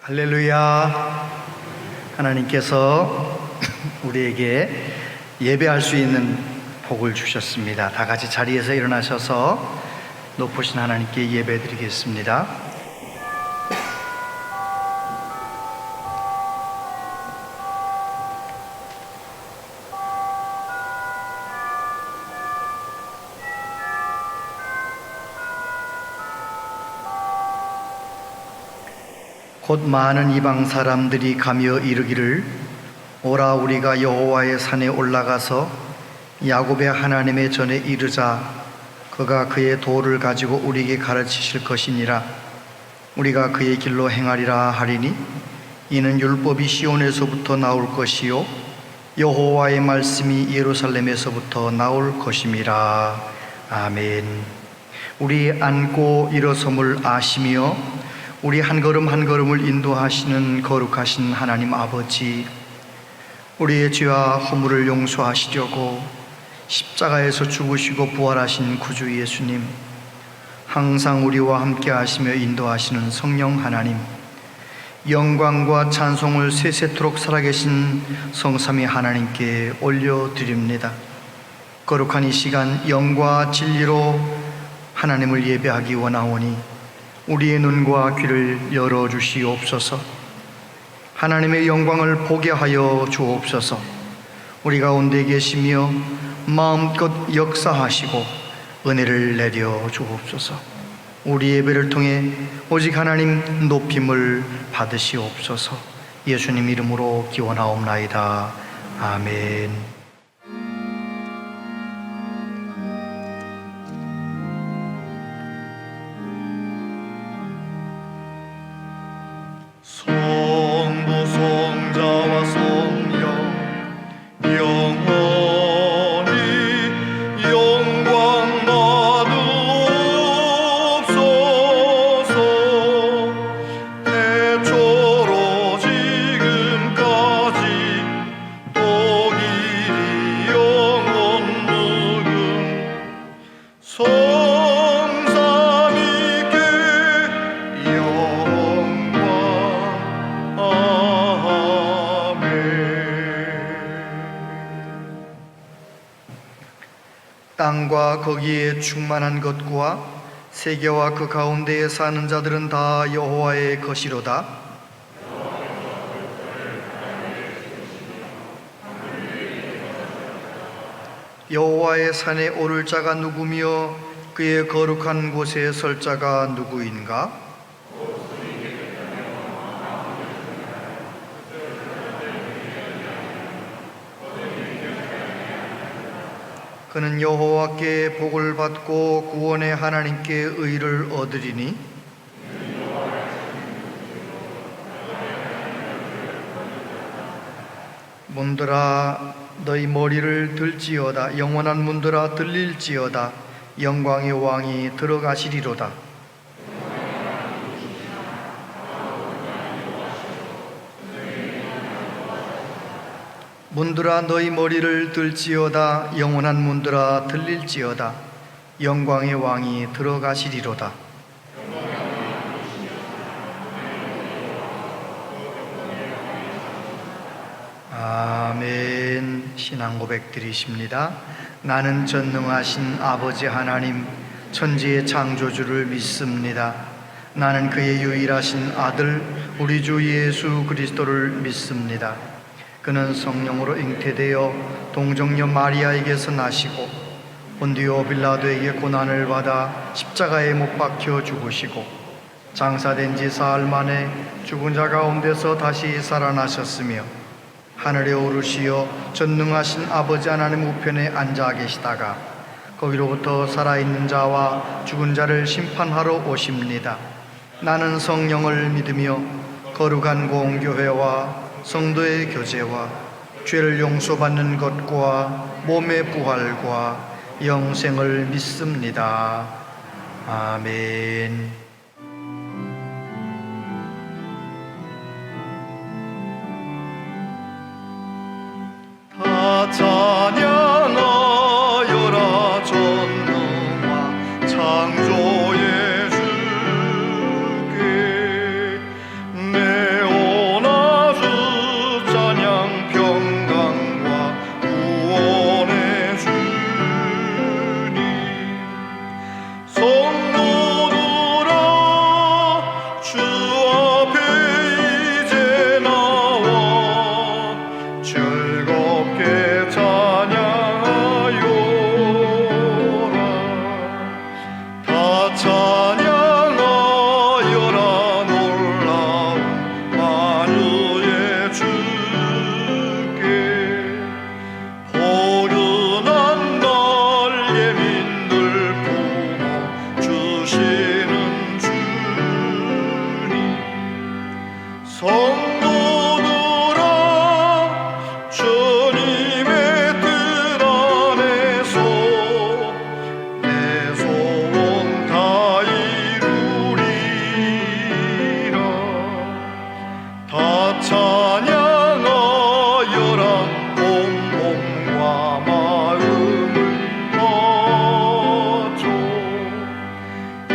할렐루야. 하나님께서 우리에게 예배할 수 있는 복을 주셨습니다. 다 같이 자리에서 일어나셔서 높으신 하나님께 예배 드리겠습니다. 곧 많은 이방 사람들이 가며 이르기를, 오라 우리가 여호와의 산에 올라가서 야곱의 하나님의 전에 이르자. 그가 그의 도를 가지고 우리에게 가르치실 것이니라. 우리가 그의 길로 행하리라 하리니 이는 율법이 시온에서부터 나올 것이요 여호와의 말씀이 예루살렘에서부터 나올 것임이라. 아멘. 우리 앉고 일어섬을 아시며 우리 한 걸음 한 걸음을 인도하시는 거룩하신 하나님 아버지, 우리의 죄와 허물을 용서하시려고 십자가에서 죽으시고 부활하신 구주 예수님, 항상 우리와 함께 하시며 인도하시는 성령 하나님, 영광과 찬송을 세세토록 살아계신 성삼위 하나님께 올려드립니다. 거룩한 이 시간 영과 진리로 하나님을 예배하기 원하오니 우리의 눈과 귀를 열어주시옵소서. 하나님의 영광을 보게 하여 주옵소서. 우리 가운데 계시며 마음껏 역사하시고 은혜를 내려 주옵소서. 우리 예배를 통해 오직 하나님 높임을 받으시옵소서. 예수님 이름으로 기원하옵나이다. 아멘. 성부 성자와 성령 영원히 영광 받으옵소서. 태초로 지금까지 또 길이 영원 무궁 성삼위께 땅과 거기에 충만한 것과 세계와 그 가운데에 사는 자들은 다 여호와의 것이로다. 여호와의 산에 오를 자가 누구며 그의 거룩한 곳에 설 자가 누구인가? 그는 여호와께 복을 받고 구원의 하나님께 의를 얻으리니 문들아 너희 머리를 들지어다. 영원한 문들아 들릴지어다. 영광의 왕이 들어가시리로다. 문들아 너희 머리를 들지어다. 영원한 문들아 들릴지어다. 영광의 왕이 들어가시리로다. 아멘. 신앙 고백 드리십니다. 나는 전능하신 아버지 하나님 천지의 창조주를 믿습니다. 나는 그의 유일하신 아들 우리 주 예수 그리스도를 믿습니다. 그는 성령으로 잉태되어 동정녀 마리아에게서 나시고 본디오 빌라도에게 고난을 받아 십자가에 못 박혀 죽으시고 장사된 지 사흘 만에 죽은 자 가운데서 다시 살아나셨으며 하늘에 오르시어 전능하신 아버지 하나님 우편에 앉아 계시다가 거기로부터 살아있는 자와 죽은 자를 심판하러 오십니다. 나는 성령을 믿으며 거룩한 공교회와 성도의 교제와 죄를 용서받는 것과 몸의 부활과 영생을 믿습니다. 아멘. 다 찬양하여라 전능한 창조의 주께 내 성도들아 주님의 뜻 안에서 내 소원 다 이루리라. 다 찬양하여라 온몸과 마음을 바쳐.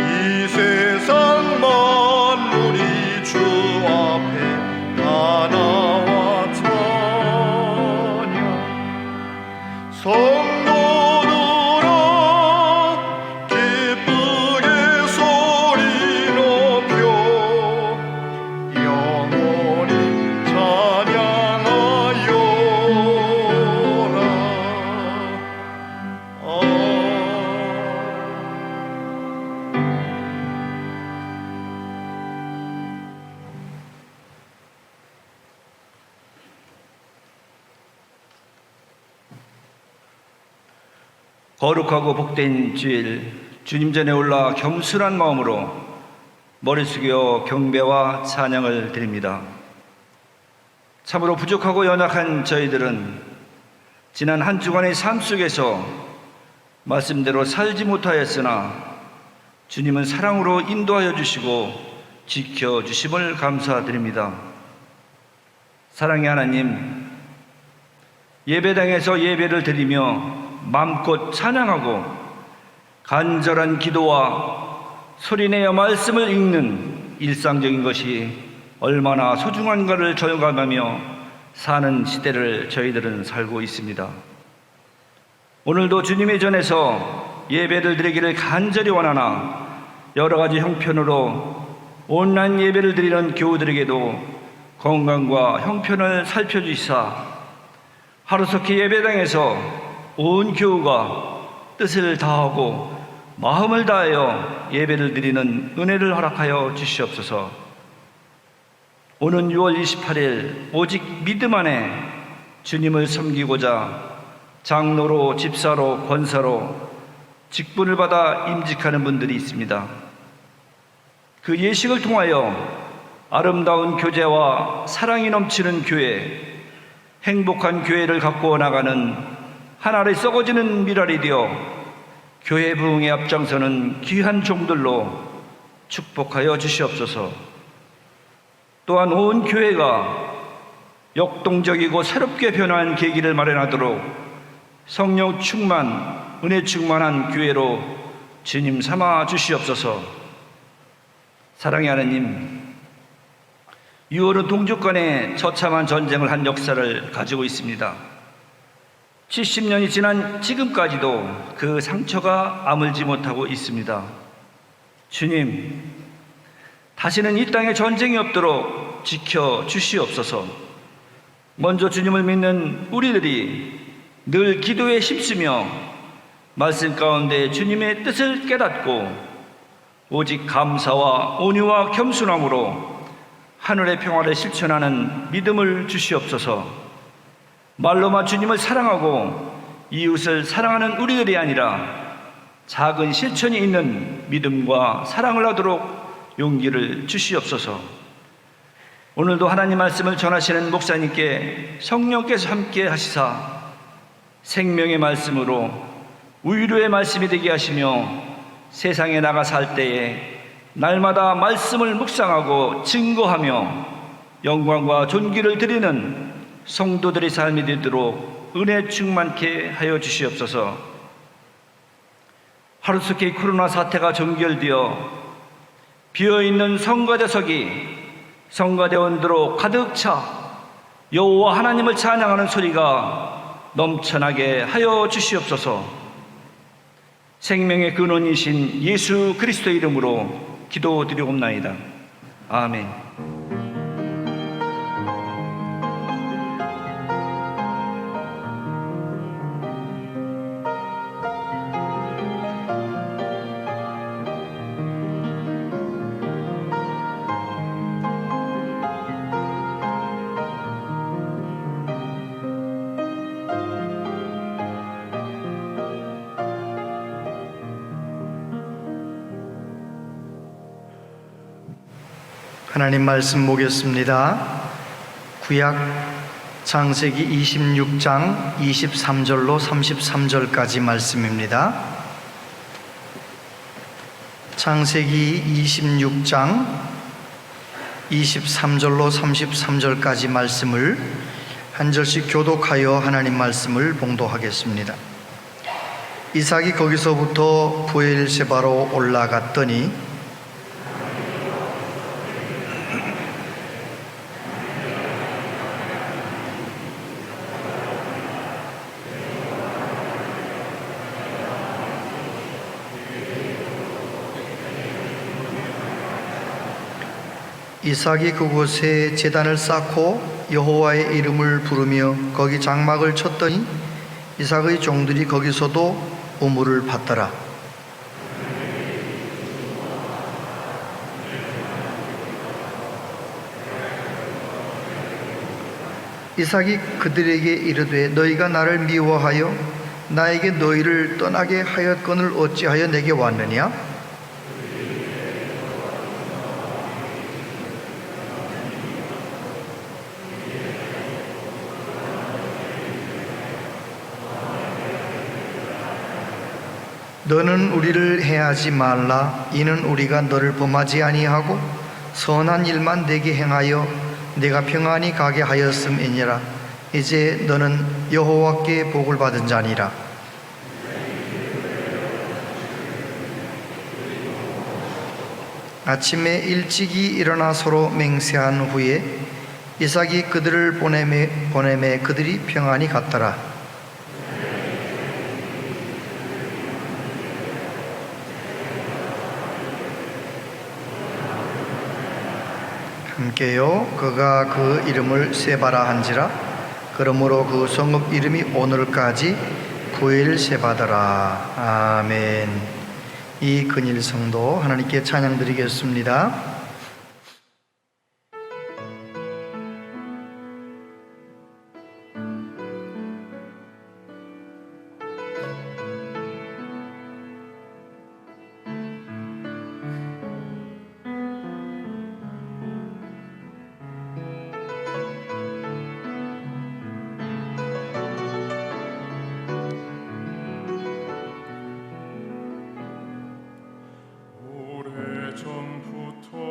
이 세상 만물이 주 앞에 다 나와 찬양. 성도들아 기쁘게 소리 높여 영원히 찬양하여라. 거룩하고 복된 주일, 주님 전에 올라 겸손한 마음으로 머리 숙여 경배와 찬양을 드립니다. 참으로 부족하고 연약한 저희들은 지난 한 주간의 삶 속에서 말씀대로 살지 못하였으나 주님은 사랑으로 인도하여 주시고 지켜주심을 감사드립니다. 사랑의 하나님, 예배당에서 예배를 드리며 마음껏 찬양하고 간절한 기도와 소리내어 말씀을 읽는 일상적인 것이 얼마나 소중한가를 절감하며 사는 시대를 저희들은 살고 있습니다. 오늘도 주님의 전에서 예배를 드리기를 간절히 원하나 여러 가지 형편으로 온라인 예배를 드리는 교우들에게도 건강과 형편을 살펴주시사 하루속히 예배당에서 온 교우가 뜻을 다하고 마음을 다하여 예배를 드리는 은혜를 허락하여 주시옵소서. 오는 6월 28일 오직 믿음 안에 주님을 섬기고자 장로로, 집사로, 권사로 직분을 받아 임직하는 분들이 있습니다. 그 예식을 통하여 아름다운 교제와 사랑이 넘치는 교회, 행복한 교회를 갖고 나가는 하나를 썩어지는 미랄이 되어 교회 부흥에 앞장서는 귀한 종들로 축복하여 주시옵소서. 또한 온 교회가 역동적이고 새롭게 변화한 계기를 마련하도록 성령 충만, 은혜 충만한 교회로 주님 삼아 주시옵소서. 사랑의 하나님, 6월은 동족 간의 처참한 전쟁을 한 역사를 가지고 있습니다. 70년이 지난 지금까지도 그 상처가 아물지 못하고 있습니다. 주님, 다시는 이 땅에 전쟁이 없도록 지켜주시옵소서. 먼저 주님을 믿는 우리들이 늘 기도에 힘쓰며 말씀 가운데 주님의 뜻을 깨닫고 오직 감사와 온유와 겸손함으로 하늘의 평화를 실천하는 믿음을 주시옵소서. 말로만 주님을 사랑하고 이웃을 사랑하는 우리들이 아니라 작은 실천이 있는 믿음과 사랑을 하도록 용기를 주시옵소서. 오늘도 하나님 말씀을 전하시는 목사님께 성령께서 함께 하시사 생명의 말씀으로 위로의 말씀이 되게 하시며 세상에 나가 살 때에 날마다 말씀을 묵상하고 증거하며 영광과 존귀를 드리는 성도들의 삶이 되도록 은혜 충만케 하여 주시옵소서. 하루속히 코로나 사태가 종결되어 비어있는 성가대석이 성가대원들로 가득 차 여호와 하나님을 찬양하는 소리가 넘쳐나게 하여 주시옵소서. 생명의 근원이신 예수 그리스도의 이름으로 기도드리옵나이다. 아멘. 하나님 말씀 보겠습니다. 구약 창세기 26장 23절로 33절까지 말씀입니다. 창세기 26장 23절로 33절까지 말씀을 한 절씩 교독하여 하나님 말씀을 봉독하겠습니다. 이삭이 거기서부터 브엘세바로 올라갔더니 이삭이 그곳에 제단을 쌓고 여호와의 이름을 부르며 거기 장막을 쳤더니 이삭의 종들이 거기서도 우물을 받더라. 이삭이 그들에게 이르되 너희가 나를 미워하여 나에게 너희를 떠나게 하였거늘 어찌하여 내게 왔느냐? 너는 우리를 해하지 말라. 이는 우리가 너를 범하지 아니하고 선한 일만 내게 행하여 내가 평안히 가게 하였음이니라. 이제 너는 여호와께 복을 받은 자니라. 아침에 일찍이 일어나 서로 맹세한 후에 이삭이 그들을 보내매 그들이 평안히 갔더라. 함께요. 그가 그 이름을 세바라 한지라. 그러므로 그 성읍 이름이 오늘까지 브엘세바더라. 아멘. 이 근일 성도 하나님께 찬양 드리겠습니다. 오래전부터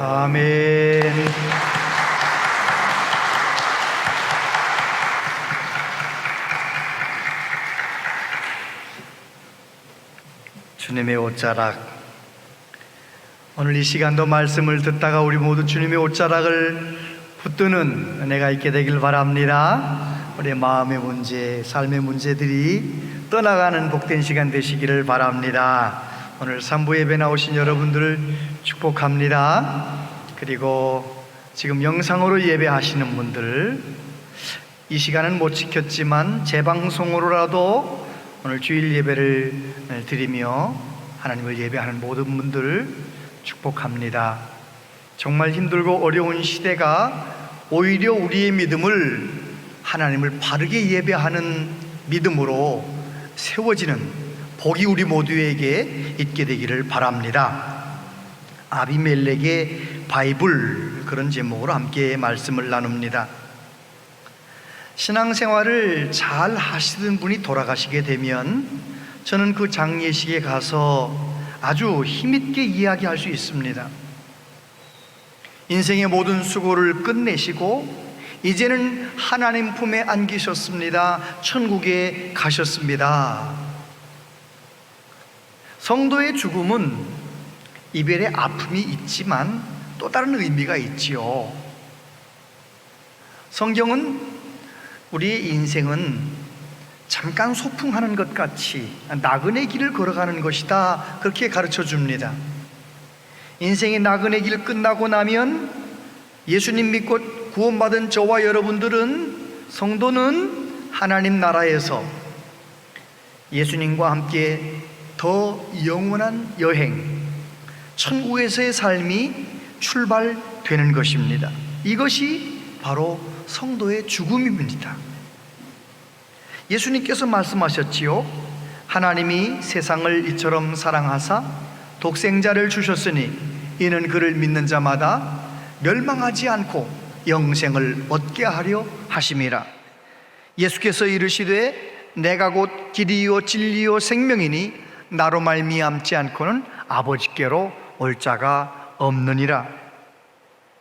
아멘. 주님의 옷자락, 오늘 이 시간도 말씀을 듣다가 우리 모두 주님의 옷자락을 붙드는 은혜가 있게 되길 바랍니다. 우리 마음의 문제, 삶의 문제들이 떠나가는 복된 시간 되시기를 바랍니다. 오늘 3부 예배 나오신 여러분들을 축복합니다. 그리고 지금 영상으로 예배하시는 분들, 이 시간은 못 지켰지만 재방송으로라도 오늘 주일 예배를 드리며 하나님을 예배하는 모든 분들 축복합니다. 정말 힘들고 어려운 시대가 오히려 우리의 믿음을 하나님을 바르게 예배하는 믿음으로 세워지는 복이 우리 모두에게 있게 되기를 바랍니다. 아비멜렉의 바이블, 그런 제목으로 함께 말씀을 나눕니다. 신앙생활을 잘 하시던 분이 돌아가시게 되면 저는 그 장례식에 가서 아주 힘있게 이야기할 수 있습니다. 인생의 모든 수고를 끝내시고 이제는 하나님 품에 안기셨습니다. 천국에 가셨습니다. 성도의 죽음은 이별의 아픔이 있지만 또 다른 의미가 있지요. 성경은 우리의 인생은 잠깐 소풍하는 것 같이 나그네 길을 걸어가는 것이다, 그렇게 가르쳐 줍니다. 인생의 나그네 길 끝나고 나면 예수님 믿고 구원받은 저와 여러분들은, 성도는 하나님 나라에서 예수님과 함께 더 영원한 여행, 천국에서의 삶이 출발되는 것입니다. 이것이 바로 성도의 죽음입니다. 예수님께서 말씀하셨지요. 하나님이 세상을 이처럼 사랑하사 독생자를 주셨으니 이는 그를 믿는 자마다 멸망하지 않고 영생을 얻게 하려 하심이라. 예수께서 이르시되 내가 곧 길이요 진리요 생명이니 나로 말미암지 않고는 아버지께로 올 자가 없느니라.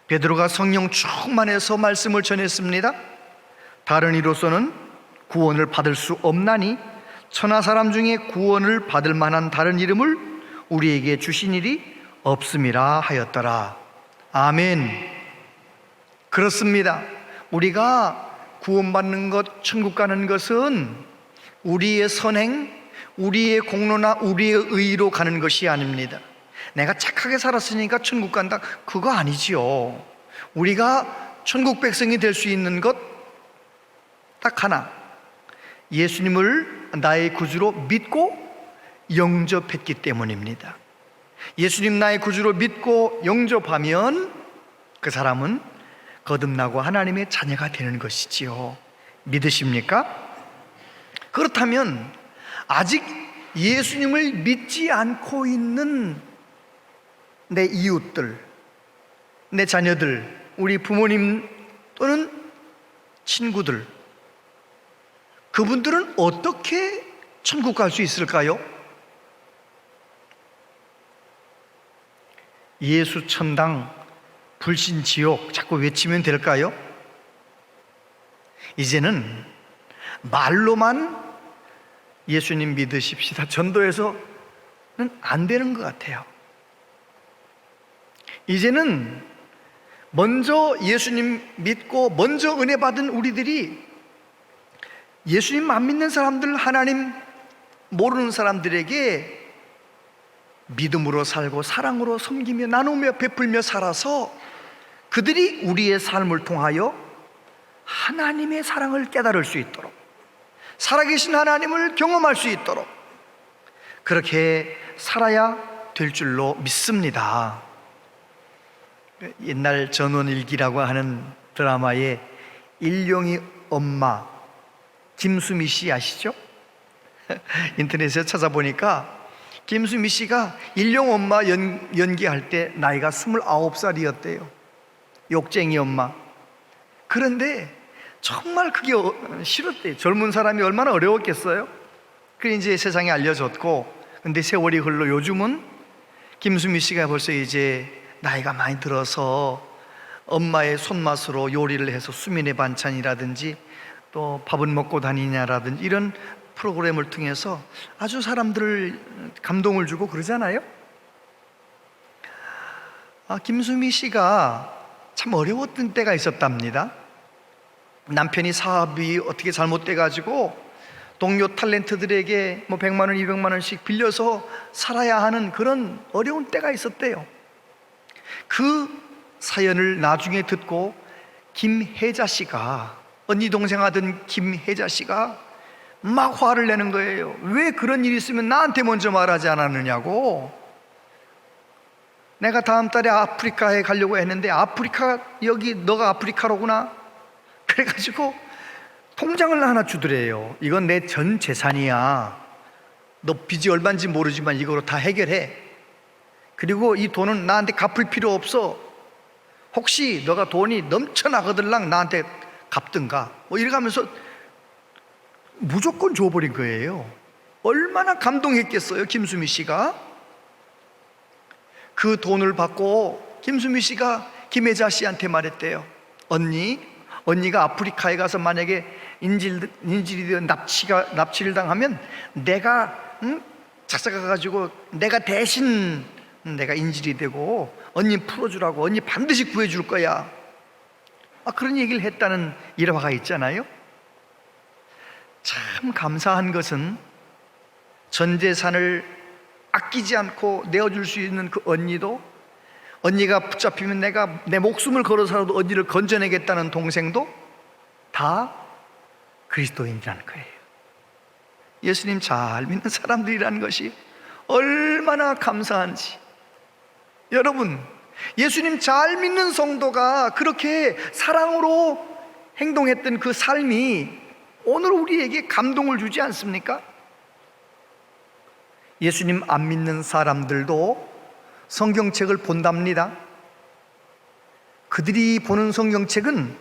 베드로가 성령 충만해서 말씀을 전했습니다. 다른 이로서는 구원을 받을 수 없나니 천하 사람 중에 구원을 받을 만한 다른 이름을 우리에게 주신 일이 없음이라 하였더라. 아멘. 그렇습니다. 우리가 구원받는 것, 천국 가는 것은 우리의 선행, 우리의 공로나 우리의 의로 가는 것이 아닙니다. 내가 착하게 살았으니까 천국 간다, 그거 아니지요. 우리가 천국 백성이 될 수 있는 것 딱 하나, 예수님을 나의 구주로 믿고 영접했기 때문입니다. 예수님 나의 구주로 믿고 영접하면 그 사람은 거듭나고 하나님의 자녀가 되는 것이지요. 믿으십니까? 그렇다면 아직 예수님을 믿지 않고 있는 내 이웃들, 내 자녀들, 우리 부모님 또는 친구들, 그분들은 어떻게 천국 갈 수 있을까요? 예수 천당, 불신 지옥 자꾸 외치면 될까요? 이제는 말로만 예수님 믿으십시다, 전도해서는 안 되는 것 같아요. 이제는 먼저 예수님 믿고 먼저 은혜 받은 우리들이 예수님 안 믿는 사람들, 하나님 모르는 사람들에게 믿음으로 살고 사랑으로 섬기며 나누며 베풀며 살아서 그들이 우리의 삶을 통하여 하나님의 사랑을 깨달을 수 있도록, 살아계신 하나님을 경험할 수 있도록 그렇게 살아야 될 줄로 믿습니다. 옛날 전원일기라고 하는 드라마의 일용이 엄마 김수미 씨 아시죠? 인터넷에 찾아보니까 김수미 씨가 일용 엄마 연기할 때 나이가 29살이었대요. 욕쟁이 엄마. 그런데 정말 그게 싫었대요. 젊은 사람이 얼마나 어려웠겠어요. 그래 이제 세상에 알려졌고, 근데 세월이 흘러 요즘은 김수미 씨가 벌써 이제 나이가 많이 들어서 엄마의 손맛으로 요리를 해서 수민의 반찬이라든지 또 밥은 먹고 다니냐라든지 이런 프로그램을 통해서 아주 사람들을 감동을 주고 그러잖아요. 김수미 씨가 참 어려웠던 때가 있었답니다. 남편이 사업이 어떻게 잘못돼 가지고 동료 탤런트들에게 뭐 100만 원, 200만 원씩 빌려서 살아야 하는 그런 어려운 때가 있었대요. 그 사연을 나중에 듣고 김혜자 씨가, 언니 동생 하던 김혜자 씨가 막 화를 내는 거예요. 왜 그런 일이 있으면 나한테 먼저 말하지 않았느냐고. 내가 다음 달에 아프리카에 가려고 했는데 아프리카, 여기 너가 아프리카로구나. 그래가지고 통장을 하나 주더래요. 이건 내 전 재산이야. 너 빚이 얼마인지 모르지만 이거로 다 해결해. 그리고 이 돈은 나한테 갚을 필요 없어. 혹시 너가 돈이 넘쳐나거들랑 나한테 갚든가. 뭐 이래가면서 무조건 줘버린 거예요. 얼마나 감동했겠어요, 김수미 씨가. 그 돈을 받고 김수미 씨가 김혜자 씨한테 말했대요. 언니가 아프리카에 가서 만약에 인질이 되어 납치를 당하면 내가 찾아가가지고 내가 대신 내가 인질이 되고 언니 풀어주라고, 언니 반드시 구해줄 거야. 그런 얘기를 했다는 일화가 있잖아요. 참 감사한 것은 전 재산을 아끼지 않고 내어줄 수 있는 그 언니도, 언니가 붙잡히면 내가 내 목숨을 걸어서라도 언니를 건져내겠다는 동생도 다 그리스도인이라는 거예요. 예수님 잘 믿는 사람들이라는 것이 얼마나 감사한지. 여러분, 예수님 잘 믿는 성도가 그렇게 사랑으로 행동했던 그 삶이 오늘 우리에게 감동을 주지 않습니까? 예수님 안 믿는 사람들도 성경책을 본답니다. 그들이 보는 성경책은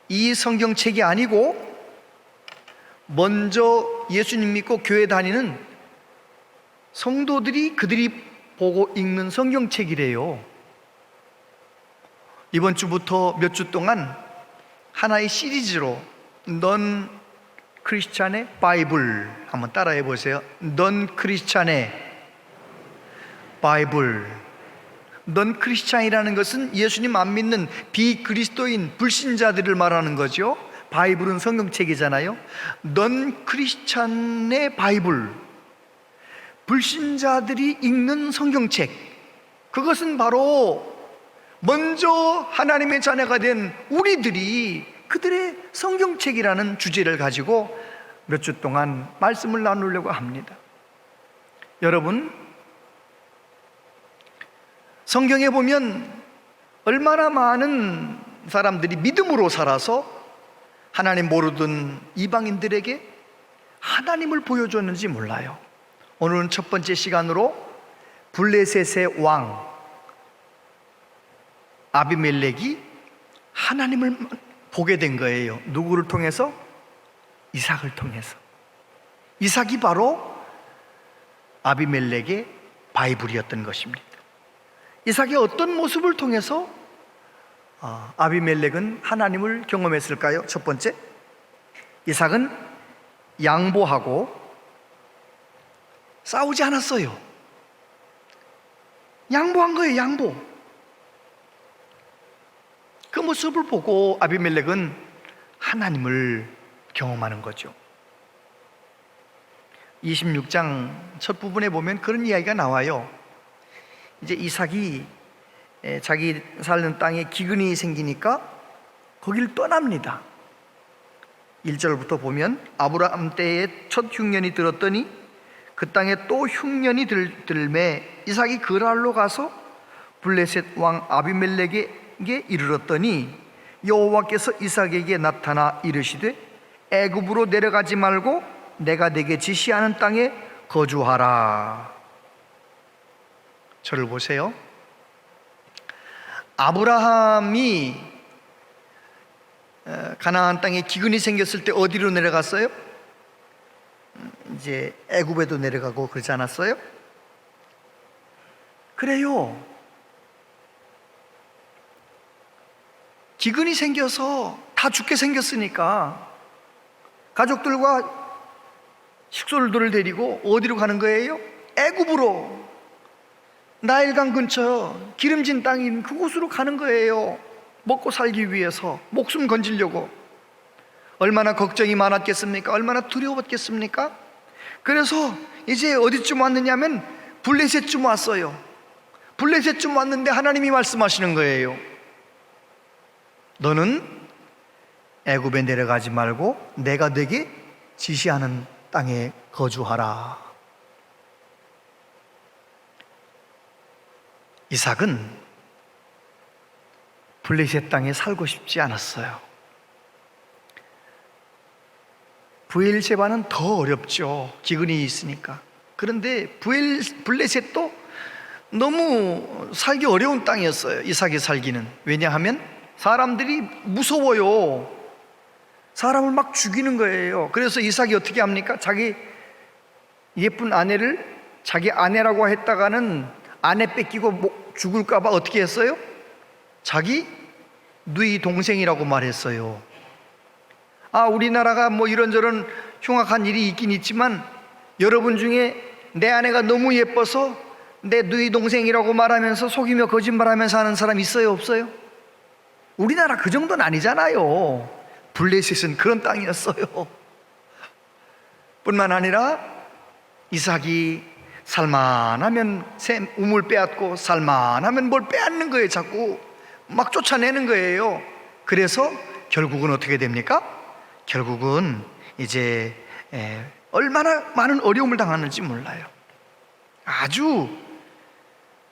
이 성경책이 아니고 먼저 예수님 믿고 교회 다니는 성도들이 그들이 보고 읽는 성경책이래요. 이번 주부터 몇 주 동안 하나의 시리즈로 넌 크리스찬의 바이블 한번 따라해 보세요. 넌 크리스찬의 바이블. 넌 크리스찬이라는 것은 예수님 안 믿는 비그리스도인 불신자들을 말하는 거죠. 바이블은 성경책이잖아요. 넌 크리스찬의 바이블, 불신자들이 읽는 성경책. 그것은 바로 먼저 하나님의 자녀가 된 우리들이 그들의 성경책이라는 주제를 가지고 몇 주 동안 말씀을 나누려고 합니다. 여러분, 성경에 보면 얼마나 많은 사람들이 믿음으로 살아서 하나님 모르던 이방인들에게 하나님을 보여줬는지 몰라요. 오늘은 첫 번째 시간으로 블레셋의 왕 아비멜렉이 하나님을 보게 된 거예요. 누구를 통해서? 이삭을 통해서. 이삭이 바로 아비멜렉의 바이블이었던 것입니다. 이삭의 어떤 모습을 통해서 아비멜렉은 하나님을 경험했을까요? 첫 번째, 이삭은 양보하고 싸우지 않았어요. 양보한 거예요, 양보. 그 모습을 보고 아비멜렉은 하나님을 경험하는 거죠. 26장 첫 부분에 보면 그런 이야기가 나와요. 이제 이삭이 자기 사는 땅에 기근이 생기니까 거기를 떠납니다. 1절부터 보면 아브라함 때에 첫 흉년이 들었더니 그 땅에 또 흉년이 들매 이삭이 그랄로 가서 블레셋 왕 아비멜렉에게 이르렀더니 여호와께서 이삭에게 나타나 이르시되 애굽으로 내려가지 말고 내가 네게 지시하는 땅에 거주하라. 저를 보세요. 아브라함이 가나안 땅에 기근이 생겼을 때 어디로 내려갔어요? 이제 애굽에도 내려가고 그러지 않았어요? 그래요. 기근이 생겨서 다 죽게 생겼으니까 가족들과 식솔들을 데리고 어디로 가는 거예요? 애굽으로. 나일강 근처 기름진 땅인 그곳으로 가는 거예요. 먹고 살기 위해서, 목숨 건지려고. 얼마나 걱정이 많았겠습니까? 얼마나 두려웠겠습니까? 그래서 이제 어디쯤 왔느냐면 블레셋쯤 왔어요. 블레셋쯤 왔는데 하나님이 말씀하시는 거예요. 너는 애굽에 내려가지 말고 내가 네게 지시하는 땅에 거주하라. 이삭은 블레셋 땅에 살고 싶지 않았어요. 브엘세바는 더 어렵죠. 기근이 있으니까. 그런데 블레셋도 너무 살기 어려운 땅이었어요. 이삭이 살기는. 왜냐하면 사람들이 무서워요. 사람을 막 죽이는 거예요. 그래서 이삭이 어떻게 합니까? 자기 예쁜 아내를 자기 아내라고 했다가는 아내 뺏기고 죽을까 봐 어떻게 했어요? 자기 누이 동생이라고 말했어요. 우리나라가 뭐 이런저런 흉악한 일이 있긴 있지만 여러분 중에 내 아내가 너무 예뻐서 내 누이 동생이라고 말하면서 속이며 거짓말하면서 하는 사람 있어요, 없어요? 우리나라 그 정도는 아니잖아요. 블레셋은 그런 땅이었어요. 뿐만 아니라 이삭이 살만하면 우물 빼앗고 살만하면 뭘 빼앗는 거예요. 자꾸 막 쫓아내는 거예요. 그래서 결국은 어떻게 됩니까? 결국은 이제 얼마나 많은 어려움을 당하는지 몰라요. 아주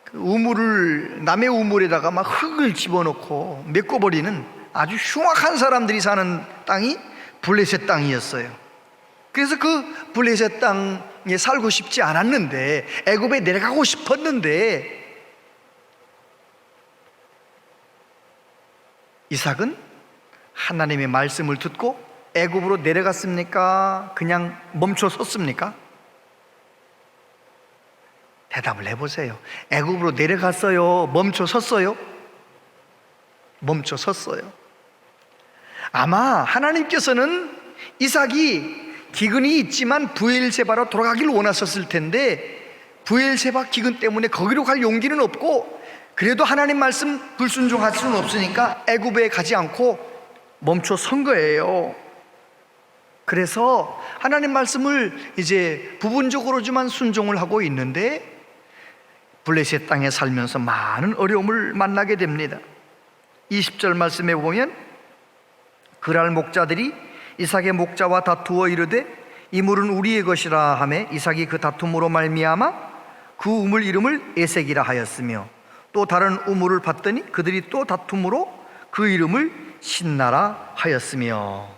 그 남의 우물에다가 막 흙을 집어넣고 메꿔버리는 아주 흉악한 사람들이 사는 땅이 블레셋 땅이었어요. 그래서 그 블레셋 땅에 살고 싶지 않았는데, 애굽에 내려가고 싶었는데, 이삭은 하나님의 말씀을 듣고 애굽으로 내려갔습니까? 그냥 멈춰 섰습니까? 대답을 해보세요. 애굽으로 내려갔어요? 멈춰 섰어요? 멈춰 섰어요. 아마 하나님께서는 이삭이 기근이 있지만 브엘세바로 돌아가길 원하셨을 텐데, 브엘세바 기근 때문에 거기로 갈 용기는 없고, 그래도 하나님 말씀 불순종할 수는 없으니까 애굽에 가지 않고 멈춰 선 거예요. 그래서 하나님 말씀을 이제 부분적으로지만 순종을 하고 있는데, 블레셋 땅에 살면서 많은 어려움을 만나게 됩니다. 20절 말씀에 보면, 그랄 목자들이 이삭의 목자와 다투어 이르되 이 물은 우리의 것이라 하매 이삭이 그 다툼으로 말미암아 그 우물 이름을 에색이라 하였으며, 또 다른 우물을 봤더니 그들이 또 다툼으로 그 이름을 신나라 하였으며.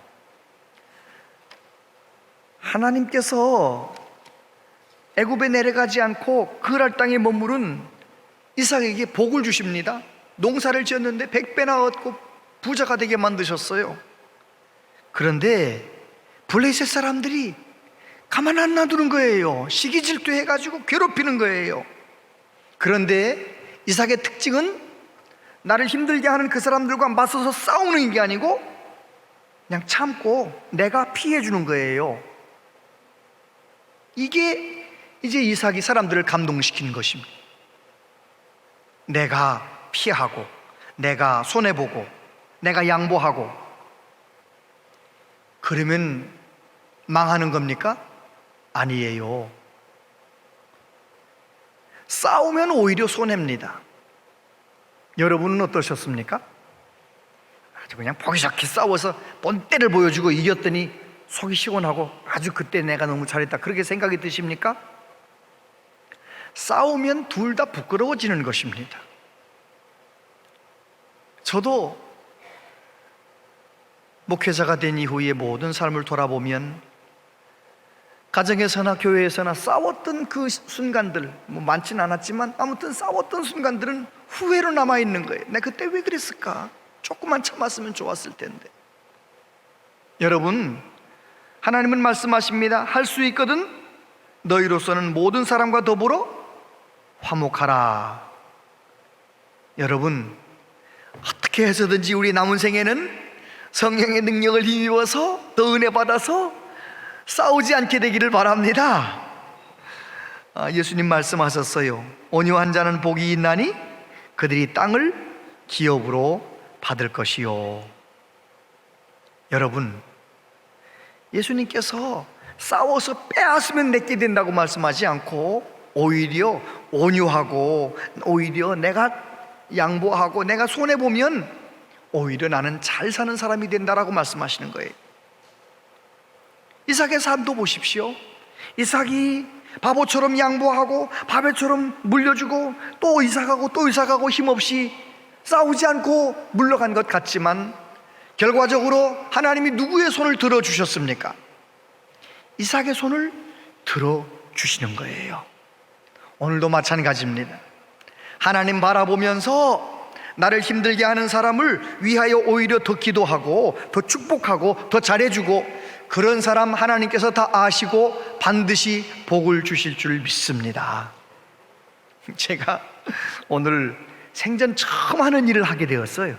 하나님께서 애굽에 내려가지 않고 그랄 땅에 머무른 이삭에게 복을 주십니다. 농사를 지었는데 100배나 얻고 부자가 되게 만드셨어요. 그런데 블레셋 사람들이 가만 안 놔두는 거예요. 시기 질투해가지고 괴롭히는 거예요. 그런데 이삭의 특징은 나를 힘들게 하는 그 사람들과 맞서서 싸우는 게 아니고 그냥 참고 내가 피해 주는 거예요. 이게 이제 이삭이 사람들을 감동시키는 것입니다. 내가 피하고, 내가 손해보고, 내가 양보하고, 그러면 망하는 겁니까? 아니에요. 싸우면 오히려 손해입니다. 여러분은 어떠셨습니까? 아주 그냥 보기 좋게 싸워서 본때를 보여주고 이겼더니 속이 시원하고 아주 그때 내가 너무 잘했다, 그렇게 생각이 드십니까? 싸우면 둘 다 부끄러워지는 것입니다. 저도 목회자가 된 이후의 모든 삶을 돌아보면 가정에서나 교회에서나 싸웠던 그 순간들, 뭐 많진 않았지만 아무튼 싸웠던 순간들은 후회로 남아있는 거예요. 내가 그때 왜 그랬을까? 조금만 참았으면 좋았을 텐데. 여러분, 하나님은 말씀하십니다. 할 수 있거든 너희로서는 모든 사람과 더불어 화목하라. 여러분, 어떻게 해서든지 우리 남은 생에는 성령의 능력을 힘입어서 더 은혜 받아서 싸우지 않게 되기를 바랍니다. 예수님 말씀하셨어요. 온유한 자는 복이 있나니 그들이 땅을 기업으로 받을 것이요. 여러분, 예수님께서 싸워서 빼앗으면 내게 된다고 말씀하지 않고 오히려 온유하고 오히려 내가 양보하고 내가 손해보면 오히려 나는 잘 사는 사람이 된다라고 말씀하시는 거예요. 이삭의 삶도 보십시오. 이삭이 바보처럼 양보하고 바보처럼 물려주고 또 이삭하고 힘없이 싸우지 않고 물러간 것 같지만 결과적으로 하나님이 누구의 손을 들어주셨습니까? 이삭의 손을 들어주시는 거예요. 오늘도 마찬가지입니다. 하나님 바라보면서 나를 힘들게 하는 사람을 위하여 오히려 더 기도하고 더 축복하고 더 잘해주고 그런 사람 하나님께서 다 아시고 반드시 복을 주실 줄 믿습니다. 제가 오늘 생전 처음 하는 일을 하게 되었어요.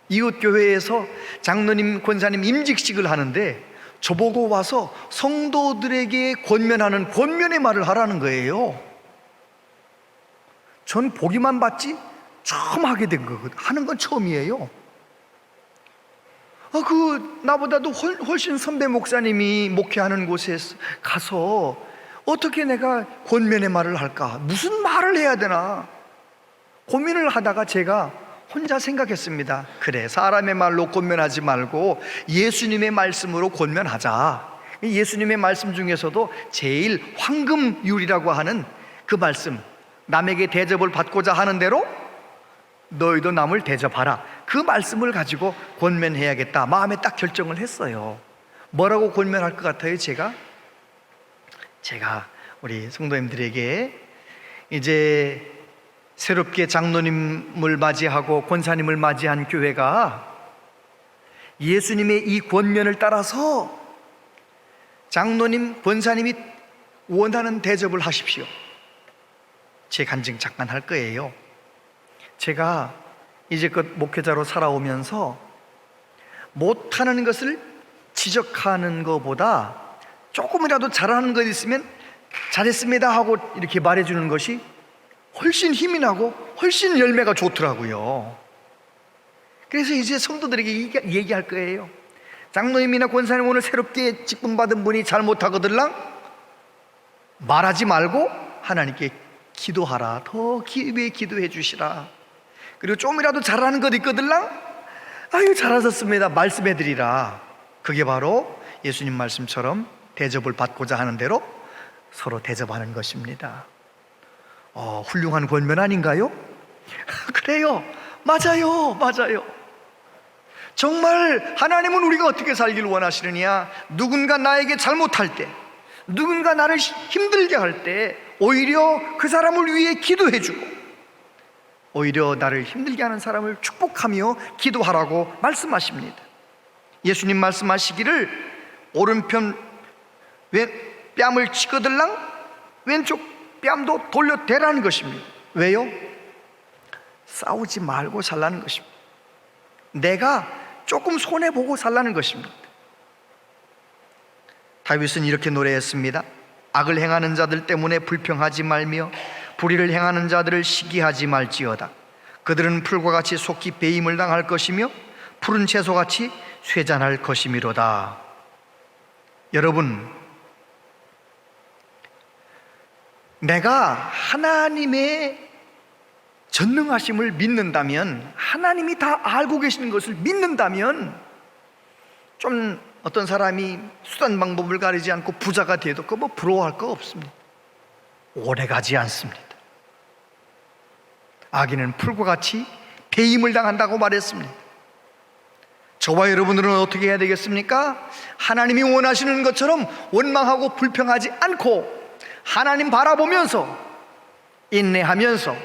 이웃교회에서 장로님, 권사님 임직식을 하는데 저보고 와서 성도들에게 권면하는 권면의 말을 하라는 거예요. 전 보기만 봤지 처음 하게 된 거거든요. 하는 건 처음이에요. 나보다도 훨씬 선배 목사님이 목회하는 곳에 가서 어떻게 내가 권면의 말을 할까? 무슨 말을 해야 되나? 고민을 하다가 제가 혼자 생각했습니다. 그래, 사람의 말로 권면하지 말고 예수님의 말씀으로 권면하자. 예수님의 말씀 중에서도 제일 황금율이라고 하는 그 말씀, 남에게 대접을 받고자 하는 대로 너희도 남을 대접하라. 그 말씀을 가지고 권면해야겠다 마음에 딱 결정을 했어요. 뭐라고 권면할 것 같아요? 제가 우리 성도님들에게 이제 새롭게 장로님을 맞이하고 권사님을 맞이한 교회가 예수님의 이 권면을 따라서 장로님, 권사님이 원하는 대접을 하십시오. 제 간증 잠깐 할 거예요. 제가 이제껏 목회자로 살아오면서 못하는 것을 지적하는 것보다 조금이라도 잘하는 것 있으면 잘했습니다 하고 이렇게 말해주는 것이 훨씬 힘이 나고 훨씬 열매가 좋더라고요. 그래서 이제 성도들에게 얘기할 거예요. 장로님이나 권사님 오늘 새롭게 직분받은 분이 잘못하거들랑 말하지 말고 하나님께 기도하라. 더 기도해 주시라. 그리고 좀이라도 잘하는 것 있거들랑 아유 잘하셨습니다 말씀해 드리라. 그게 바로 예수님 말씀처럼 대접을 받고자 하는 대로 서로 대접하는 것입니다. 훌륭한 권면 아닌가요? 그래요. 맞아요. 정말 하나님은 우리가 어떻게 살기를 원하시느냐? 누군가 나에게 잘못할 때, 누군가 나를 힘들게 할 때 오히려 그 사람을 위해 기도해주고 오히려 나를 힘들게 하는 사람을 축복하며 기도하라고 말씀하십니다. 예수님 말씀하시기를 오른편 뺨을 치거들랑 왼쪽 뺨도 돌려대라는 것입니다. 왜요? 싸우지 말고 살라는 것입니다. 내가 조금 손해보고 살라는 것입니다. 다윗은 이렇게 노래했습니다. 악을 행하는 자들 때문에 불평하지 말며 불의를 행하는 자들을 시기하지 말지어다. 그들은 풀과 같이 속히 배임을 당할 것이며 푸른 채소같이 쇠잔할 것이미로다. 여러분, 내가 하나님의 전능하심을 믿는다면, 하나님이 다 알고 계시는 것을 믿는다면, 좀 어떤 사람이 수단 방법을 가리지 않고 부자가 돼도 그거 부러워할 거 없습니다. 오래가지 않습니다. 악인은 풀과 같이 배임을 당한다고 말했습니다. 저와 여러분들은 어떻게 해야 되겠습니까? 하나님이 원하시는 것처럼 원망하고 불평하지 않고 하나님 바라보면서 인내하면서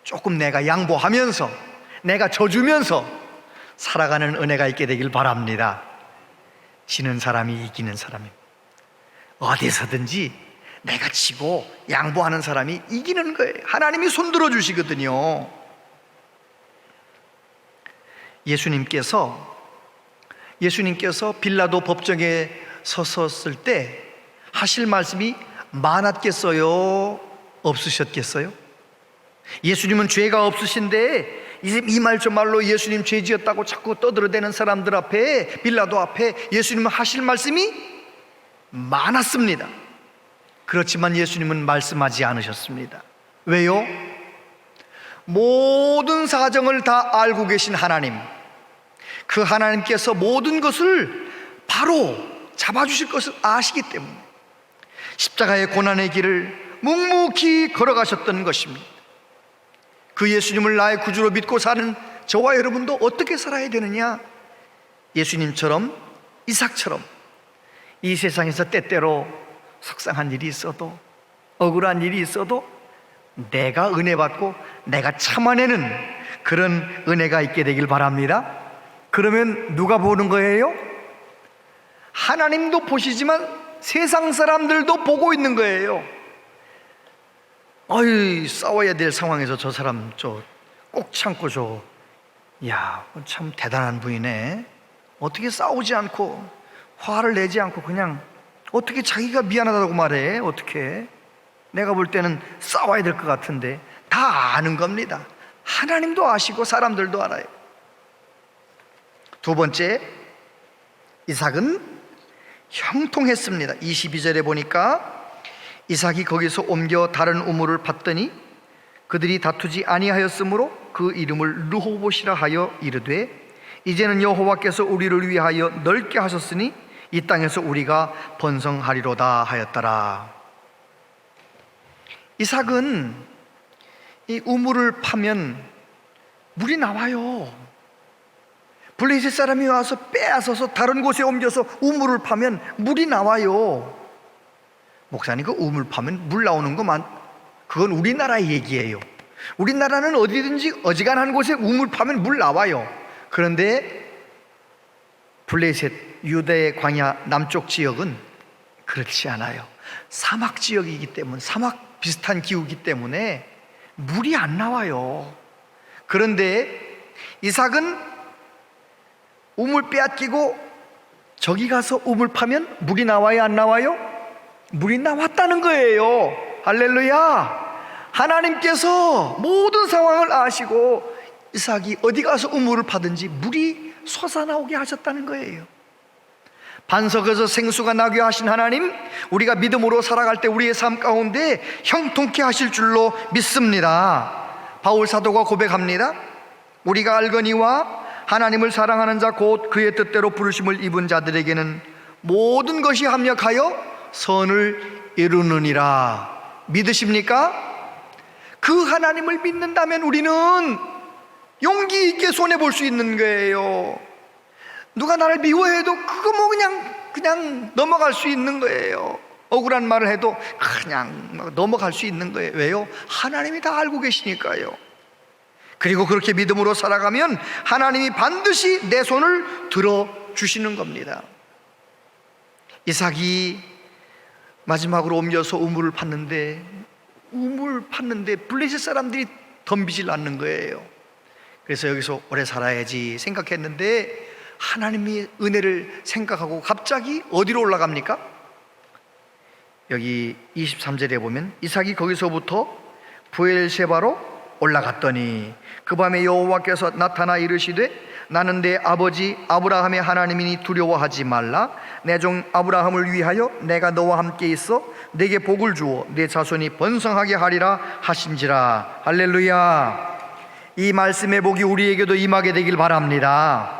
조금 내가 양보하면서 내가 져주면서 살아가는 은혜가 있게 되길 바랍니다. 지는 사람이 이기는 사람입니다. 어디서든지 내가 지고 양보하는 사람이 이기는 거예요. 하나님이 손들어 주시거든요. 예수님께서 빌라도 법정에 섰을 때 하실 말씀이 많았겠어요? 없으셨겠어요? 예수님은 죄가 없으신데 이 말 저 말로 예수님 죄 지었다고 자꾸 떠들어대는 사람들 앞에, 빌라도 앞에 예수님은 하실 말씀이 많았습니다. 그렇지만 예수님은 말씀하지 않으셨습니다. 왜요? 모든 사정을 다 알고 계신 하나님, 그 하나님께서 모든 것을 바로 잡아주실 것을 아시기 때문에 십자가의 고난의 길을 묵묵히 걸어가셨던 것입니다. 그 예수님을 나의 구주로 믿고 사는 저와 여러분도 어떻게 살아야 되느냐? 예수님처럼, 이삭처럼 이 세상에서 때때로 속상한 일이 있어도, 억울한 일이 있어도 내가 은혜 받고 내가 참아내는 그런 은혜가 있게 되길 바랍니다. 그러면 누가 보는 거예요? 하나님도 보시지만 세상 사람들도 보고 있는 거예요. 어이, 싸워야 될 상황에서 저 사람 꼭 참고 참 대단한 분이네. 어떻게 싸우지 않고 화를 내지 않고 그냥 어떻게 자기가 미안하다고 말해? 어떻게? 내가 볼 때는 싸워야 될 것 같은데. 다 아는 겁니다. 하나님도 아시고 사람들도 알아요. 두 번째, 이삭은 형통했습니다. 22절에 보니까 이삭이 거기서 옮겨 다른 우물을 팠더니 그들이 다투지 아니하였으므로 그 이름을 르호봇이라 하여 이르되 이제는 여호와께서 우리를 위하여 넓게 하셨으니 이 땅에서 우리가 번성하리로다 하였더라. 이삭은 이 우물을 파면 물이 나와요. 블레셋 사람이 와서 빼앗아서 다른 곳에 옮겨서 우물을 파면 물이 나와요. 목사님, 그 우물 파면 물 나오는 것만, 그건 우리나라의 얘기예요. 우리나라는 어디든지 어지간한 곳에 우물 파면 물 나와요. 그런데 블레셋, 유대의 광야 남쪽 지역은 그렇지 않아요. 사막 지역이기 때문에, 사막 비슷한 기후이기 때문에 물이 안 나와요. 그런데 이삭은 우물 빼앗기고 저기 가서 우물 파면 물이 나와요, 안 나와요? 물이 나왔다는 거예요. 할렐루야. 하나님께서 모든 상황을 아시고 이삭이 어디 가서 우물을 파든지 물이 솟아나오게 하셨다는 거예요. 반석에서 생수가 나게 하신 하나님, 우리가 믿음으로 살아갈 때 우리의 삶 가운데 형통케 하실 줄로 믿습니다. 바울 사도가 고백합니다. 우리가 알거니와 하나님을 사랑하는 자 곧 그의 뜻대로 부르심을 입은 자들에게는 모든 것이 합력하여 선을 이루느니라. 믿으십니까? 그 하나님을 믿는다면 우리는 용기 있게 손해볼 수 있는 거예요. 누가 나를 미워해도 그거 뭐 그냥 넘어갈 수 있는 거예요. 억울한 말을 해도 그냥 넘어갈 수 있는 거예요. 왜요? 하나님이 다 알고 계시니까요. 그리고 그렇게 믿음으로 살아가면 하나님이 반드시 내 손을 들어주시는 겁니다. 이삭이 마지막으로 옮겨서 우물을 팠는데 블레셋 사람들이 덤비질 않는 거예요. 그래서 여기서 오래 살아야지 생각했는데 하나님이 은혜를 생각하고 갑자기 어디로 올라갑니까? 여기 23절에 보면 이삭이 거기서부터 브엘세바로 올라갔더니 그 밤에 여호와께서 나타나 이르시되 나는 내 아버지 아브라함의 하나님이니 두려워하지 말라. 내 종 아브라함을 위하여 내가 너와 함께 있어 내게 복을 주어 내 자손이 번성하게 하리라 하신지라. 할렐루야. 이 말씀의 복이 우리에게도 임하게 되길 바랍니다.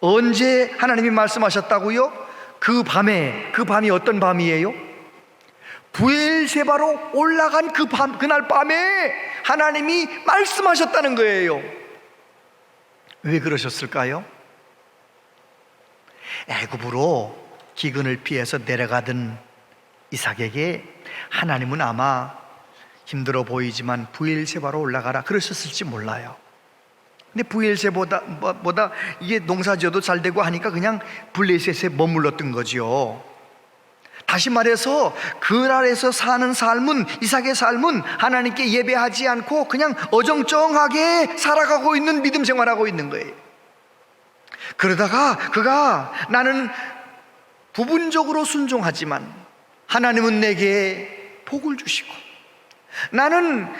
언제 하나님이 말씀하셨다고요? 그 밤이 어떤 밤이에요? 브엘세바로 올라간 그날 밤에 하나님이 말씀하셨다는 거예요. 왜 그러셨을까요? 애굽으로 기근을 피해서 내려가던 이삭에게 하나님은 아마 힘들어 보이지만 브엘세바로 올라가라 그러셨을지 몰라요. 근데 부엘세보다 이게 농사지어도 잘 되고 하니까 그냥 블레셋에 머물렀던 거죠. 다시 말해서 그랄에서 사는 삶은, 이삭의 삶은 하나님께 예배하지 않고 그냥 어정쩡하게 살아가고 있는 믿음 생활하고 있는 거예요. 그러다가 그가 나는 부분적으로 순종하지만 하나님은 내게 복을 주시고, 나는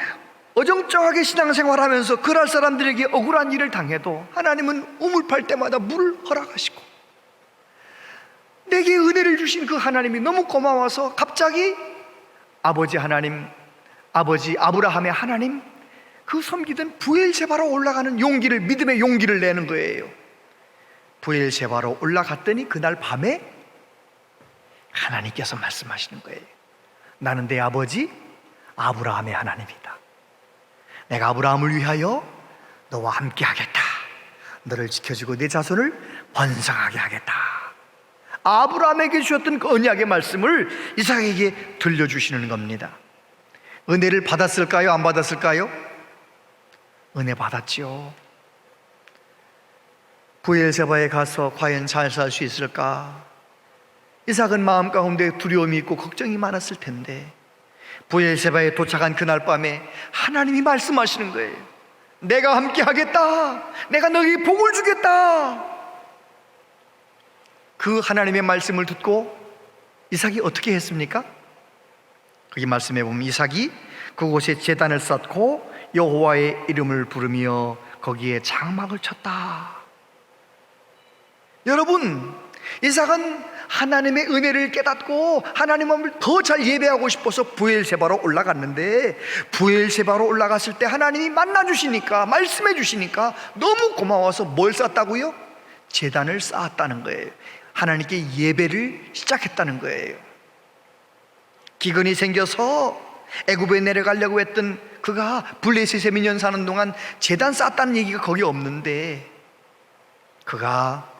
어정쩡하게 신앙생활하면서 그랄 사람들에게 억울한 일을 당해도 하나님은 우물팔 때마다 물을 허락하시고, 내게 은혜를 주신 그 하나님이 너무 고마워서 갑자기 아버지 하나님, 아버지 아브라함의 하나님, 그 섬기던 부엘세바로 올라가는 용기를, 믿음의 용기를 내는 거예요. 부엘세바로 올라갔더니 그날 밤에 하나님께서 말씀하시는 거예요. 나는 내 아버지 아브라함의 하나님이다. 내가 아브라함을 위하여 너와 함께 하겠다. 너를 지켜주고 내 자손을 번성하게 하겠다. 아브라함에게 주셨던 그 언약의 말씀을 이삭에게 들려주시는 겁니다. 은혜를 받았을까요? 안 받았을까요? 은혜 받았지요. 부엘세바에 가서 과연 잘 살 수 있을까? 이삭은 마음 가운데 두려움이 있고 걱정이 많았을 텐데, 부엘세바에 도착한 그날 밤에 하나님이 말씀하시는 거예요. 내가 함께 하겠다. 내가 너에게 복을 주겠다. 그 하나님의 말씀을 듣고 이삭이 어떻게 했습니까? 거기 말씀해 보면 이삭이 그곳에 제단을 쌓고 여호와의 이름을 부르며 거기에 장막을 쳤다. 여러분, 이삭은 하나님의 은혜를 깨닫고 하나님을 더 잘 예배하고 싶어서 부엘세바로 올라갔는데, 부엘세바로 올라갔을 때 하나님이 만나주시니까, 말씀해 주시니까 너무 고마워서 뭘 쌓았다고요? 제단을 쌓았다는 거예요. 하나님께 예배를 시작했다는 거예요. 기근이 생겨서 애굽에 내려가려고 했던 그가 블레셋에 몇 년 사는 동안 제단 쌓았다는 얘기가 거기 없는데, 그가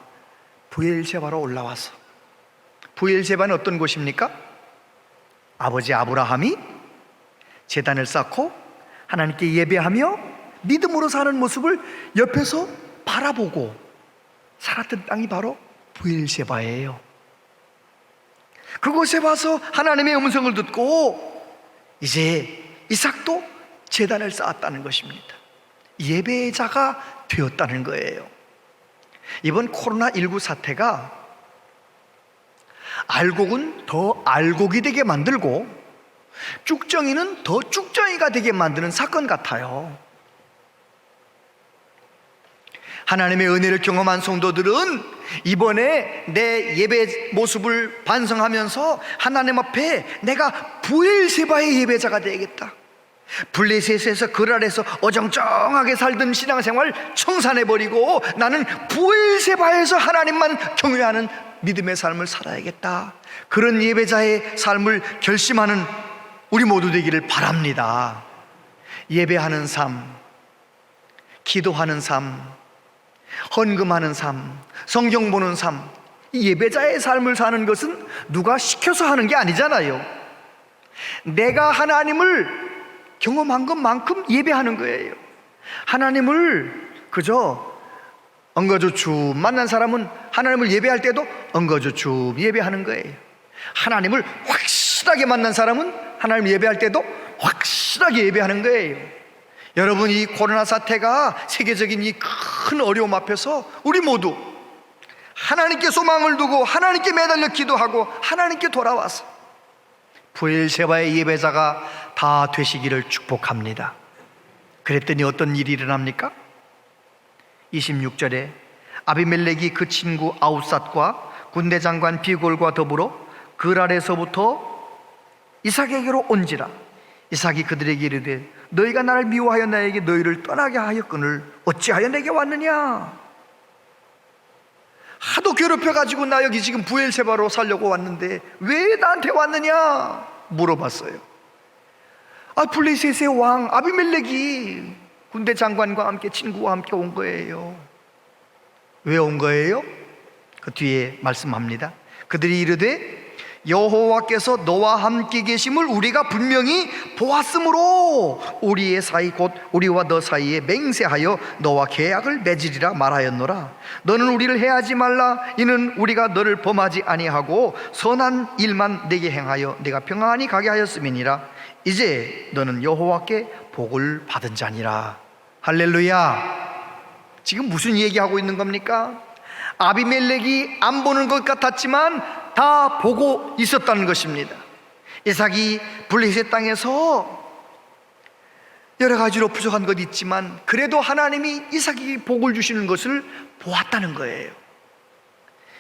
부엘세바로 올라와서, 부엘세바는 어떤 곳입니까? 아버지 아브라함이 제단을 쌓고 하나님께 예배하며 믿음으로 사는 모습을 옆에서 바라보고 살았던 땅이 바로 부엘세바예요. 그곳에 와서 하나님의 음성을 듣고 이제 이삭도 제단을 쌓았다는 것입니다. 예배자가 되었다는 거예요. 이번 코로나19 사태가 알곡은 더 알곡이 되게 만들고 쭉정이는 더 쭉정이가 되게 만드는 사건 같아요. 하나님의 은혜를 경험한 성도들은 이번에 내 예배 모습을 반성하면서 하나님 앞에 내가 부엘세바의 예배자가 되겠다. 블레셋에서 그랄에서 어정쩡하게 살던 신앙생활 청산해버리고 나는 부엘세바에서 하나님만 경외하는 믿음의 삶을 살아야겠다. 그런 예배자의 삶을 결심하는 우리 모두 되기를 바랍니다. 예배하는 삶, 기도하는 삶, 헌금하는 삶, 성경 보는 삶, 이 예배자의 삶을 사는 것은 누가 시켜서 하는 게 아니잖아요. 내가 하나님을 경험한 것만큼 예배하는 거예요. 하나님을 그저 엉거주춤 만난 사람은 하나님을 예배할 때도 엉거주춤 예배하는 거예요. 하나님을 확실하게 만난 사람은 하나님을 예배할 때도 확실하게 예배하는 거예요. 여러분, 이 코로나 사태가 세계적인 이 큰 어려움 앞에서 우리 모두 하나님께 소망을 두고 하나님께 매달려 기도하고 하나님께 돌아와서 부엘세바의 예배자가 다 되시기를 축복합니다. 그랬더니 어떤 일이 일어납니까? 26절에 아비멜렉이 그 친구 아웃삿과 군대 장관 비골과 더불어 그랄에서부터 이삭에게로 온지라. 이삭이 그들에게 이르되 너희가 나를 미워하여 나에게 너희를 떠나게 하였거늘 어찌하여 내게 왔느냐? 하도 괴롭혀가지고 나 여기 지금 부엘세바로 살려고 왔는데 왜 나한테 왔느냐? 물어봤어요. 블레셋의 왕 아비멜렉이 군대 장관과 함께 친구와 함께 온 거예요. 왜 온 거예요? 그 뒤에 말씀합니다. 그들이 이르되 여호와께서 너와 함께 계심을 우리가 분명히 보았으므로 우리의 사이 곧 우리와 너 사이에 맹세하여 너와 계약을 맺으리라 말하였노라. 너는 우리를 해하지 말라. 이는 우리가 너를 범하지 아니하고 선한 일만 내게 행하여 내가 평안히 가게 하였음이니라. 이제 너는 여호와께 복을 받은 자니라. 할렐루야. 지금 무슨 얘기하고 있는 겁니까? 아비멜렉이 안 보는 것 같았지만 다 보고 있었다는 것입니다. 이삭이 블레셋 땅에서 여러 가지로 부족한 것 있지만 그래도 하나님이 이삭에게 복을 주시는 것을 보았다는 거예요.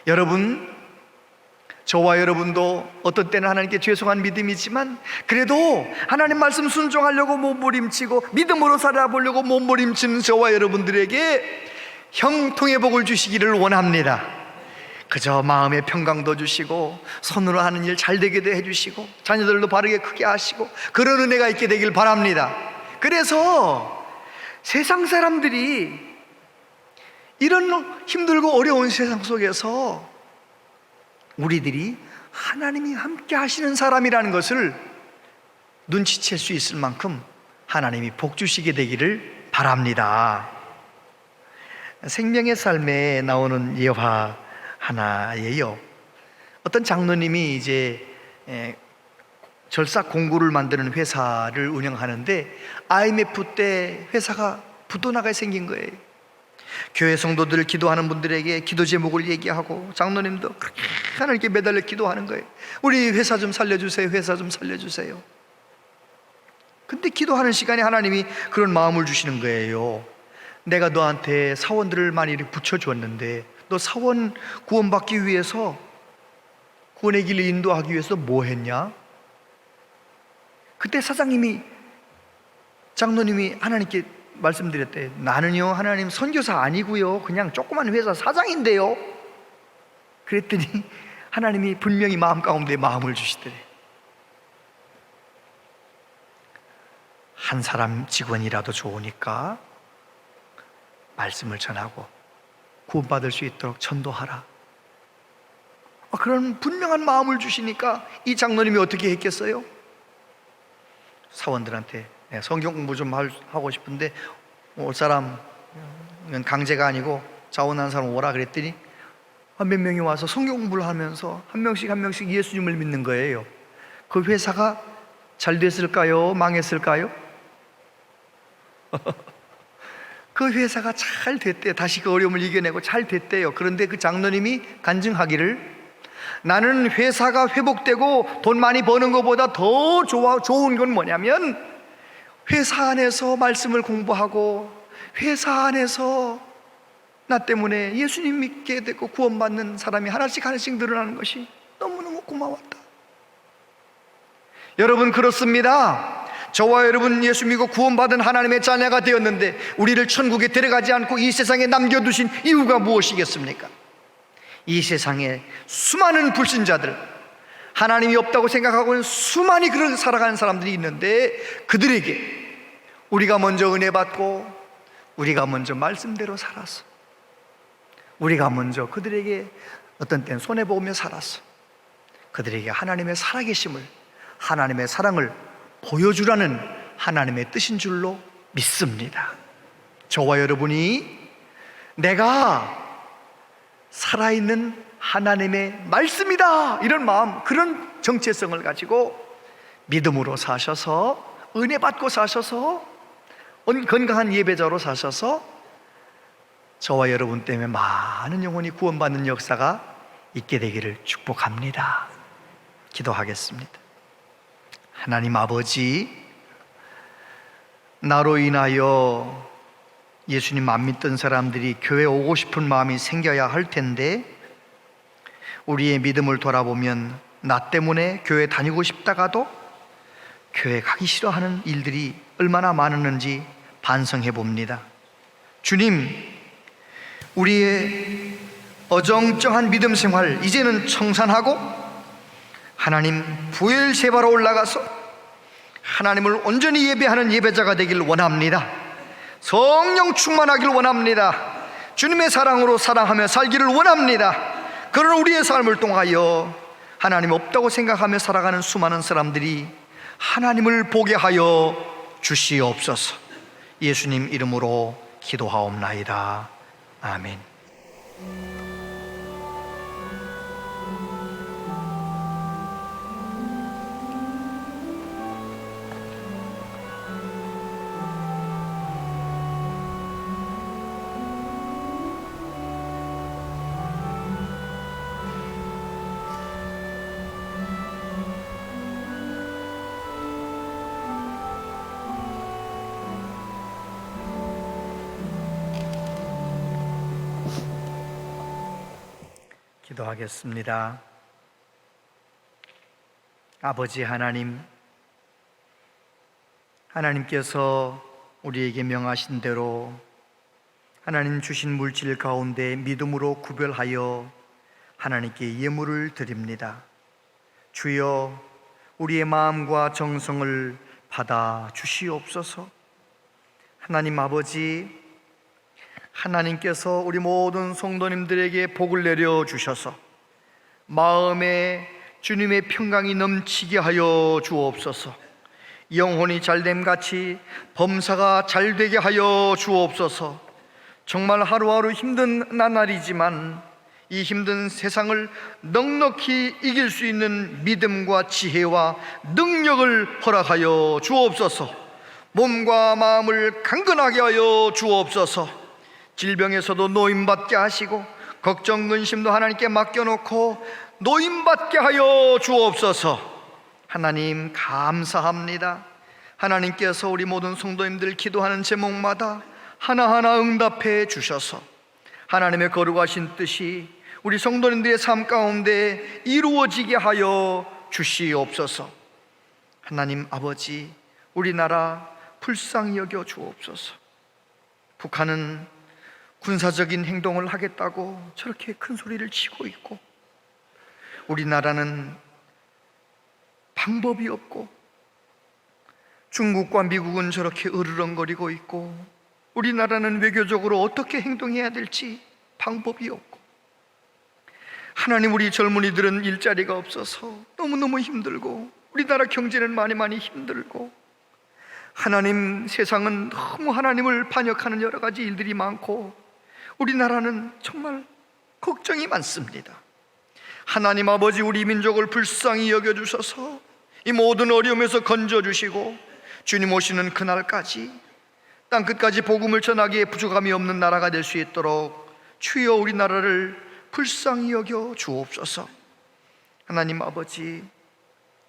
여러분, 저와 여러분도 어떤 때는 하나님께 죄송한 믿음이지만 그래도 하나님 말씀 순종하려고 몸부림치고 믿음으로 살아보려고 몸부림치는 저와 여러분들에게 형통의 복을 주시기를 원합니다. 그저 마음의 평강도 주시고 손으로 하는 일 잘 되게 해주시고 자녀들도 바르게 크게 하시고 그런 은혜가 있게 되길 바랍니다. 그래서 세상 사람들이 이런 힘들고 어려운 세상 속에서 우리들이 하나님이 함께 하시는 사람이라는 것을 눈치챌 수 있을 만큼 하나님이 복 주시게 되기를 바랍니다. 생명의 삶에 나오는 예화 하나예요. 어떤 장로님이 이제 절삭 공구를 만드는 회사를 운영하는데 IMF 때 회사가 부도나게 생긴 거예요. 교회 성도들 기도하는 분들에게 기도 제목을 얘기하고 장로님도 그렇게 하나님께 매달려 기도하는 거예요. 우리 회사 좀 살려주세요. 회사 좀 살려주세요. 근데 기도하는 시간에 하나님이 그런 마음을 주시는 거예요. 내가 너한테 사원들을 많이 붙여줬는데 너 사원 구원받기 위해서 구원의 길을 인도하기 위해서 뭐 했냐? 그때 사장님이 장로님이 하나님께 말씀드렸대. 나는요 하나님 선교사 아니고요 그냥 조그만 회사 사장인데요. 그랬더니 하나님이 분명히 마음 가운데 마음을 주시더래. 한 사람 직원이라도 좋으니까 말씀을 전하고 구원받을 수 있도록 전도하라. 그런 분명한 마음을 주시니까 이 장로님이 어떻게 했겠어요? 사원들한테 성경 공부 좀 하고 싶은데 올 사람 강제가 아니고 자원하는 사람 오라 그랬더니 몇 명이 와서 성경 공부를 하면서 한 명씩 예수님을 믿는 거예요. 그 회사가 잘 됐을까요? 망했을까요? 그 회사가 잘 됐대요. 다시 그 어려움을 이겨내고 잘 됐대요. 그런데 그 장로님이 간증하기를 나는 회사가 회복되고 돈 많이 버는 것보다 더 좋은 건 뭐냐면 회사 안에서 말씀을 공부하고 회사 안에서 나 때문에 예수님 믿게 되고 구원받는 사람이 하나씩 늘어나는 것이 너무너무 고마웠다. 여러분, 그렇습니다. 저와 여러분 예수 믿고 구원받은 하나님의 자녀가 되었는데 우리를 천국에 데려가지 않고 이 세상에 남겨두신 이유가 무엇이겠습니까? 이 세상에 수많은 불신자들, 하나님이 없다고 생각하고는 수많이 그렇게 살아가는 사람들이 있는데 그들에게 우리가 먼저 은혜 받고 우리가 먼저 말씀대로 살았어. 우리가 먼저 그들에게 어떤 때는 손해보며 살았어. 그들에게 하나님의 살아계심을, 하나님의 사랑을 보여주라는 하나님의 뜻인 줄로 믿습니다. 저와 여러분이 내가 살아있는 하나님의 말씀이다 이런 마음, 그런 정체성을 가지고 믿음으로 사셔서 은혜 받고 사셔서 건강한 예배자로 사셔서 저와 여러분 때문에 많은 영혼이 구원받는 역사가 있게 되기를 축복합니다. 기도하겠습니다. 하나님 아버지, 나로 인하여 예수님 안 믿던 사람들이 교회 오고 싶은 마음이 생겨야 할 텐데 우리의 믿음을 돌아보면 나 때문에 교회 다니고 싶다가도 교회 가기 싫어하는 일들이 얼마나 많았는지 반성해 봅니다. 주님, 우리의 어정쩡한 믿음 생활 이제는 청산하고 하나님 부엘세바로 올라가서 하나님을 온전히 예배하는 예배자가 되길 원합니다. 성령 충만하길 원합니다. 주님의 사랑으로 사랑하며 살기를 원합니다. 그런 우리의 삶을 통하여 하나님 없다고 생각하며 살아가는 수많은 사람들이 하나님을 보게 하여 주시옵소서. 예수님 이름으로 기도하옵나이다. 아멘. 기도하겠습니다. 아버지 하나님, 하나님께서 우리에게 명하신 대로 하나님 주신 물질 가운데 믿음으로 구별하여 하나님께 예물을 드립니다. 주여, 우리의 마음과 정성을 받아 주시옵소서. 하나님 아버지, 하나님께서 우리 모든 성도님들에게 복을 내려 주셔서 마음에 주님의 평강이 넘치게 하여 주옵소서. 영혼이 잘됨같이 범사가 잘되게 하여 주옵소서. 정말 하루하루 힘든 나날이지만 이 힘든 세상을 넉넉히 이길 수 있는 믿음과 지혜와 능력을 허락하여 주옵소서. 몸과 마음을 강건하게 하여 주옵소서. 질병에서도 노임받게 하시고 걱정 근심도 하나님께 맡겨놓고 노임받게 하여 주옵소서. 하나님 감사합니다. 하나님께서 우리 모든 성도님들 기도하는 제목마다 하나하나 응답해 주셔서 하나님의 거룩하신 뜻이 우리 성도님들의 삶 가운데 이루어지게 하여 주시옵소서. 하나님 아버지, 우리나라 불쌍히 여겨 주옵소서. 북한은 군사적인 행동을 하겠다고 저렇게 큰 소리를 치고 있고, 우리나라는 방법이 없고, 중국과 미국은 저렇게 으르렁거리고 있고, 우리나라는 외교적으로 어떻게 행동해야 될지 방법이 없고, 하나님, 우리 젊은이들은 일자리가 없어서 너무너무 힘들고, 우리나라 경제는 많이 힘들고, 하나님, 세상은 너무 하나님을 반역하는 여러 가지 일들이 많고 우리나라는 정말 걱정이 많습니다. 하나님 아버지, 우리 민족을 불쌍히 여겨주셔서 이 모든 어려움에서 건져주시고 주님 오시는 그날까지 땅끝까지 복음을 전하기에 부족함이 없는 나라가 될 수 있도록 주여 우리나라를 불쌍히 여겨 주옵소서. 하나님 아버지,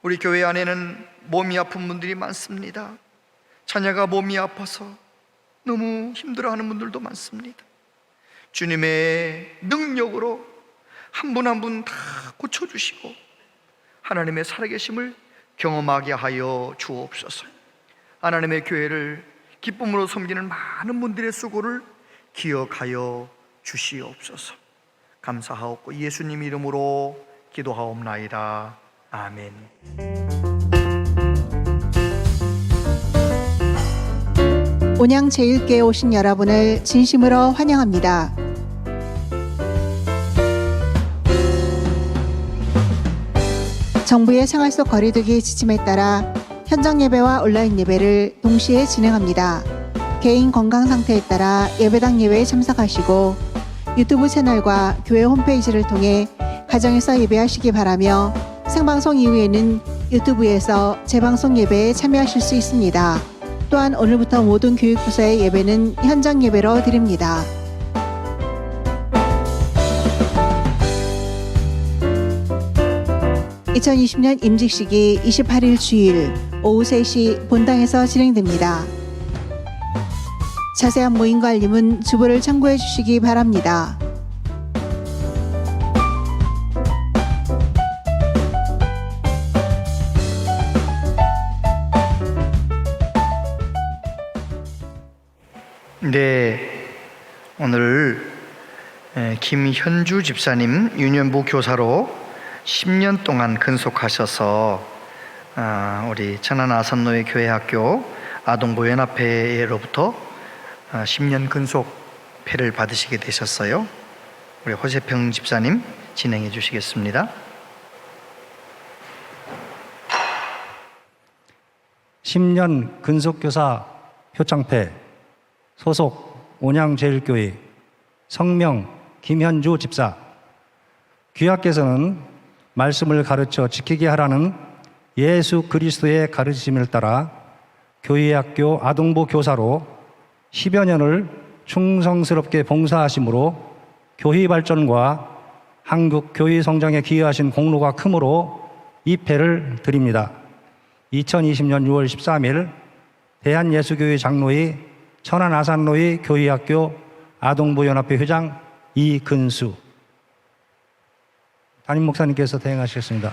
우리 교회 안에는 몸이 아픈 분들이 많습니다. 자녀가 몸이 아파서 너무 힘들어하는 분들도 많습니다. 주님의 능력으로 한 분 한 분 다 고쳐주시고 하나님의 살아계심을 경험하게 하여 주옵소서. 하나님의 교회를 기쁨으로 섬기는 많은 분들의 수고를 기억하여 주시옵소서. 감사하옵고 예수님 이름으로 기도하옵나이다. 아멘. 온양 제1교회에 오신 여러분을 진심으로 환영합니다. 정부의 생활 속 거리두기 지침에 따라 현장 예배와 온라인 예배를 동시에 진행합니다. 개인 건강 상태에 따라 예배당 예배에 참석하시고 유튜브 채널과 교회 홈페이지를 통해 가정에서 예배하시기 바라며, 생방송 이후에는 유튜브에서 재방송 예배에 참여하실 수 있습니다. 또한 오늘부터 모든 교육부서의 예배는 현장 예배로 드립니다. (2020년) 임직식이 28일 주일 오후 3시 본당에서 진행됩니다. 자세한 모임과 알림은 주보를 참고해 주시기 바랍니다. 네, 오늘 김현주 집사님 유년부 교사로 10년 동안 근속하셔서 우리 천안 아산노예 교회학교 아동부 연합회로부터 10년 근속패를 받으시게 되셨어요. 우리 호세평 집사님 진행해 주시겠습니다. 10년 근속교사 표창패, 소속 온양제일교회 성명 김현주 집사. 귀하께서는 말씀을 가르쳐 지키게 하라는 예수 그리스도의 가르침을 따라 교회학교 아동부 교사로 10여 년을 충성스럽게 봉사하심으로 교회 발전과 한국 교회 성장에 기여하신 공로가 크므로 이 패를 드립니다. 2020년 6월 13일 대한예수교회 장로회 천안아산로회 교회학교 아동부연합회 회장 이근수. 담임 목사님께서 대행하시겠습니다.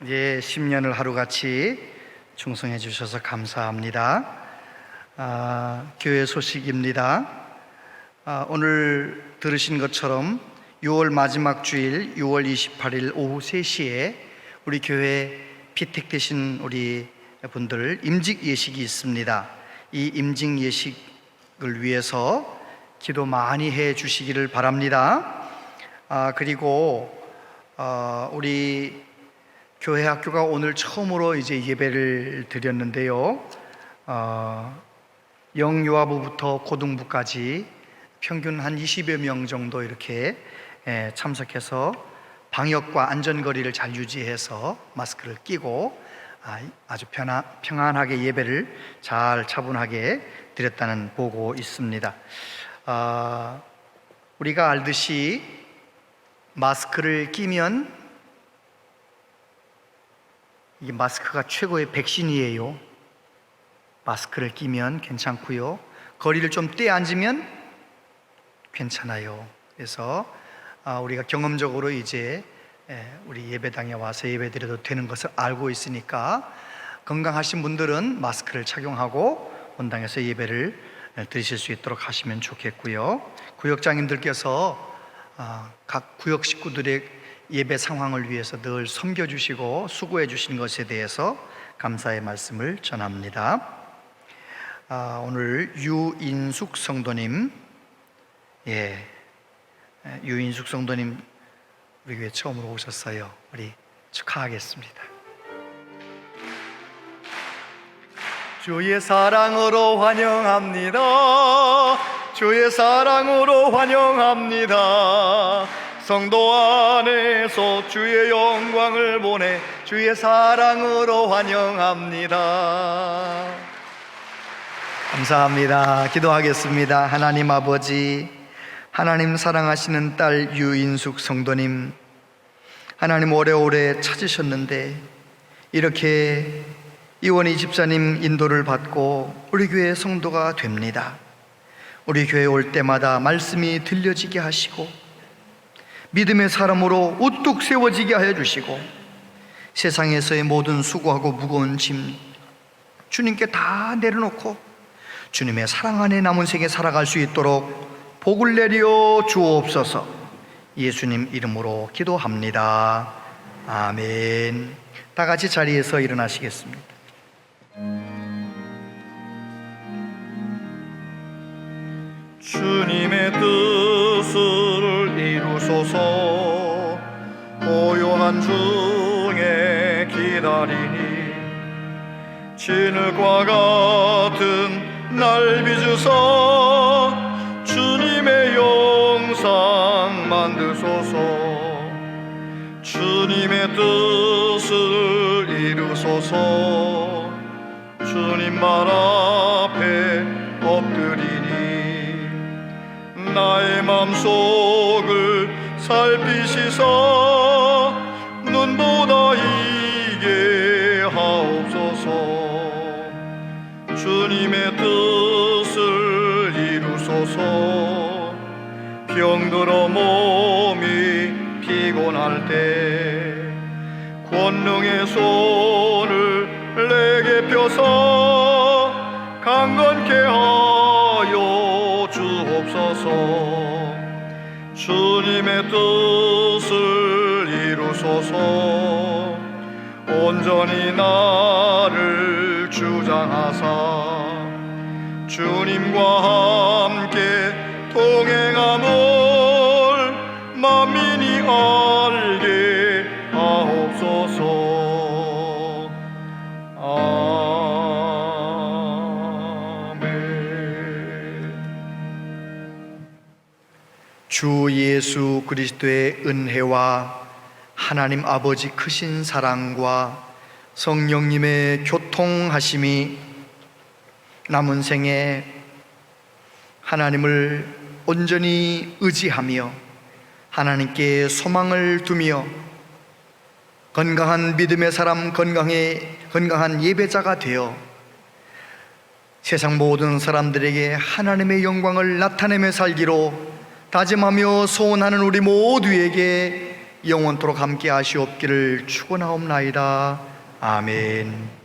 이제 10년을 하루같이 충성해 주셔서 감사합니다. 교회 소식입니다. 오늘 들으신 것처럼 6월 마지막 주일 6월 28일 오후 3시에 우리 교회 피택되신 우리 분들 임직 예식이 있습니다. 이 임직 예식을 위해서 기도 많이 해 주시기를 바랍니다. 그리고 우리 교회 학교가 오늘 처음으로 이제 예배를 드렸는데요. 영유아부부터 고등부까지 평균 한 20여 명 정도 이렇게 참석해서 방역과 안전거리를 잘 유지해서 마스크를 끼고 아주 평안하게 예배를 잘 차분하게 드렸다는 보고 있습니다. 우리가 알듯이 마스크를 끼면 이 마스크가 최고의 백신이에요. 마스크를 끼면 괜찮고요. 거리를 좀 떼 앉으면 괜찮아요. 그래서 우리가 경험적으로 이제 우리 예배당에 와서 예배드려도 되는 것을 알고 있으니까 건강하신 분들은 마스크를 착용하고 본당에서 예배를 드리실 수 있도록 하시면 좋겠고요. 구역장님들께서 각 구역 식구들의 예배 상황을 위해서 늘 섬겨주시고 수고해 주신 것에 대해서 감사의 말씀을 전합니다. 오늘 유인숙 성도님, 유인숙 성도님 우리 교회 처음으로 오셨어요. 우리 축하하겠습니다. 주의 사랑으로 환영합니다. 주의 사랑으로 환영합니다. 성도 안에서 주의 영광을 보내 주의 사랑으로 환영합니다. 감사합니다. 기도하겠습니다. 하나님 아버지, 하나님 사랑하시는 딸 유인숙 성도님, 하나님 오래오래 찾으셨는데 이렇게 이원희 집사님 인도를 받고 우리 교회 성도가 됩니다. 우리 교회 올 때마다 말씀이 들려지게 하시고 믿음의 사람으로 우뚝 세워지게 하여 주시고 세상에서의 모든 수고하고 무거운 짐 주님께 다 내려놓고 주님의 사랑 안에 남은 생에 살아갈 수 있도록 복을 내려 주옵소서. 예수님 이름으로 기도합니다. 아멘. 다 같이 자리에서 일어나시겠습니다. 주님의 뜻을 이루소서. 고요한 중에 기다리니 진흙과 같은 날 빚으사 주님의 영상 만드소서. 주님의 뜻을 이루소서. 주님 말 앞에 엎드리니 나의 맘속을 살피시사 눈보다 이게 하옵소서. 주님의 뜻을 이루소서. 병들어 몸이 피곤할 때 권능의 손을 내게 펴서 강건케 하여 주옵소서. 주님의 뜻을 이루소서. 온전히 나를 주장하사 주님과 함께 동행함을 만민이 알게 하옵소서. 아멘. 주 예수 그리스도의 은혜와 하나님 아버지 크신 사랑과 성령님의 교통하심이 남은 생에 하나님을 온전히 의지하며 하나님께 소망을 두며 건강한 믿음의 사람, 건강한 예배자가 되어 세상 모든 사람들에게 하나님의 영광을 나타내며 살기로 다짐하며 소원하는 우리 모두에게 영원토록 함께 하시옵기를 축원하옵나이다. 아멘.